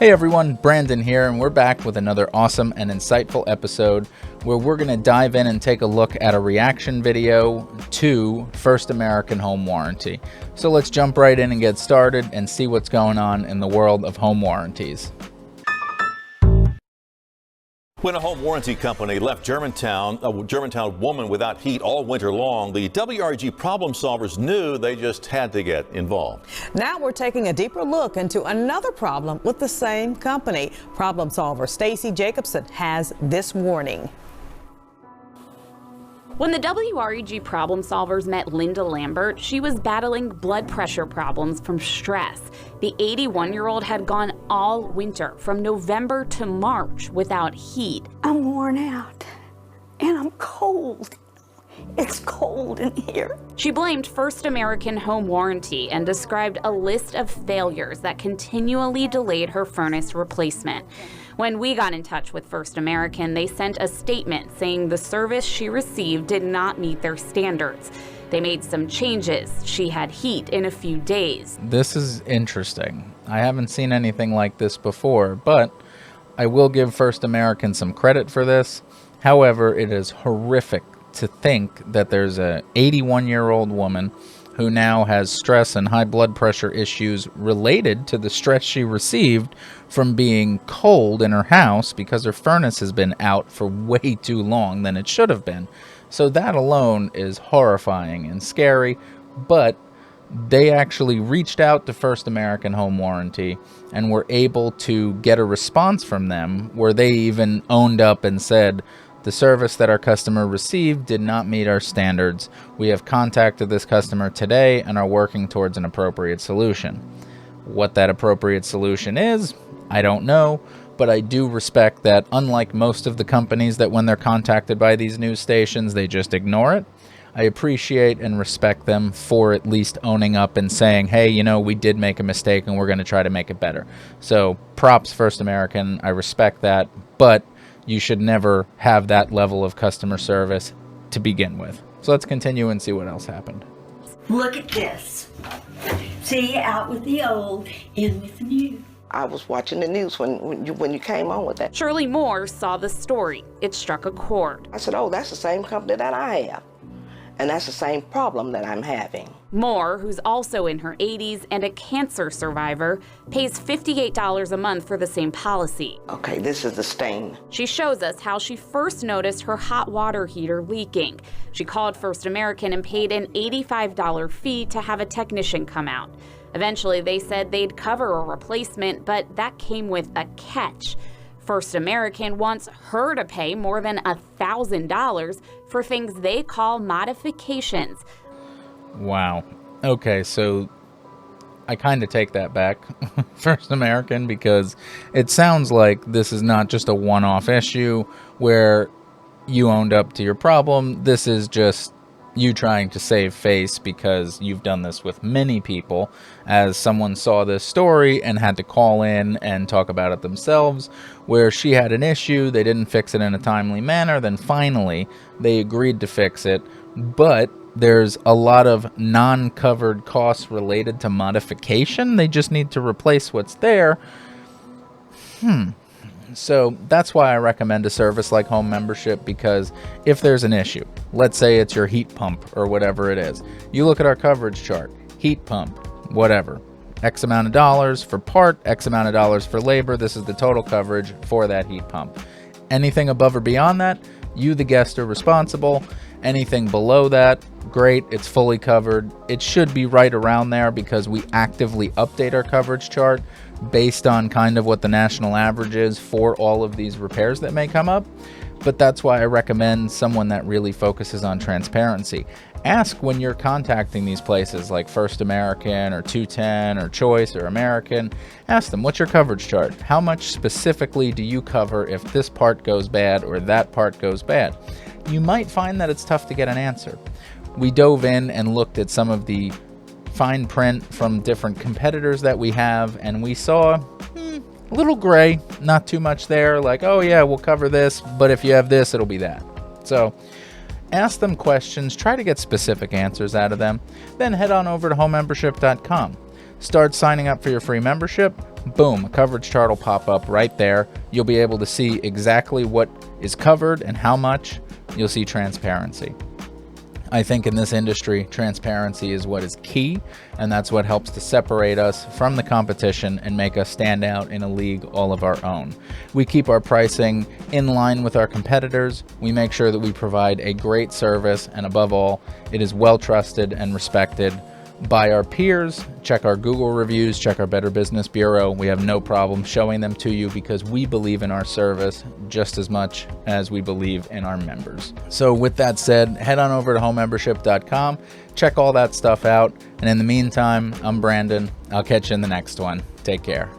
Hey everyone, Brandon here, and we're back with another awesome and insightful episode where we're going to dive in and take a look at a reaction video to First American Home Warranty. So let's jump right in and get started and see what's going on in the world of home warranties. When a home warranty company left Germantown, a Germantown woman without heat all winter long, the WRG problem solvers knew they just had to get involved. Now we're taking a deeper look into another problem with the same company. Problem solver Stacy Jacobson has this warning. When the WREG problem solvers met Linda Lambert, she was battling blood pressure problems from stress. The 81-year-old had gone all winter, from November to March, without heat. I'm worn out, and I'm cold. It's cold in here. She blamed First American Home Warranty and described a list of failures that continually delayed her furnace replacement. When we got in touch with First American, they sent a statement saying the service she received did not meet their standards. They made some changes. She had heat in a few days. This is interesting. I haven't seen anything like this before, but I will give First American some credit for this. However, it is horrific to think that there's a 81-year-old woman who now has stress and high blood pressure issues related to the stress she received from being cold in her house because her furnace has been out for way too long than it should have been. So that alone is horrifying and scary, but they actually reached out to First American Home Warranty and were able to get a response from them where they even owned up and said, the service that our customer received did not meet our standards. We have contacted this customer today and are working towards an appropriate solution. What that appropriate solution is, I don't know, but I do respect that unlike most of the companies that when they're contacted by these news stations, they just ignore it. I appreciate and respect them for at least owning up and saying, hey, you know, we did make a mistake and we're going to try to make it better. So props First American, I respect that, but you should never have that level of customer service to begin with. So let's continue and see what else happened. Look at this. See, out with the old, in with the new. I was watching the news when you came on with that. Shirley Moore saw the story. It struck a chord. I said, oh, that's the same company that I have. And that's the same problem that I'm having. Moore, who's also in her 80s and a cancer survivor, pays $58 a month for the same policy. Okay, this is the stain. She shows us how she first noticed her hot water heater leaking. She called First American and paid an $85 fee to have a technician come out. Eventually, they said they'd cover a replacement, but that came with a catch. First American wants her to pay more than $1,000 for things they call modifications. Wow. Okay, so I kind of take that back, First American, because it sounds like this is not just a one-off issue where you owned up to your problem. This is just you trying to save face because you've done this with many people, as someone saw this story and had to call in and talk about it themselves, where she had an issue, they didn't fix it in a timely manner, then finally they agreed to fix it, but there's a lot of non-covered costs related to modification. They just need to replace what's there. So that's why I recommend a service like home membership, because if there's an issue, let's say it's your heat pump or whatever it is, you look at our coverage chart, heat pump, whatever, X amount of dollars for part, X amount of dollars for labor, this is the total coverage for that heat pump. Anything above or beyond that, you the guest are responsible. Anything below that, great, it's fully covered. It should be right around there because we actively update our coverage chart based on kind of what the national average is for all of these repairs that may come up. But that's why I recommend someone that really focuses on transparency. Ask when you're contacting these places like First American or 210 or Choice or American, ask them, what's your coverage chart? How much specifically do you cover if this part goes bad or that part goes bad? You might find that it's tough to get an answer. We dove in and looked at some of the fine print from different competitors that we have, and we saw a little gray, not too much there, like, oh yeah, we'll cover this, but if you have this, it'll be that. So ask them questions, try to get specific answers out of them, then head on over to homemembership.com. Start signing up for your free membership. boom, a coverage chart will pop up right there. You'll be able to see exactly what is covered and how much. You'll see transparency. I think in this industry, transparency is what is key, and that's what helps to separate us from the competition and make us stand out in a league all of our own. We keep our pricing in line with our competitors. We make sure that we provide a great service, and above all, it is well trusted and respected by our peers. Check our Google reviews, check our Better Business Bureau. We have no problem showing them to you because we believe in our service just as much as we believe in our members. So with that said, head on over to homemembership.com, check all that stuff out. And in the meantime, I'm Brandon. I'll catch you in the next one. Take care.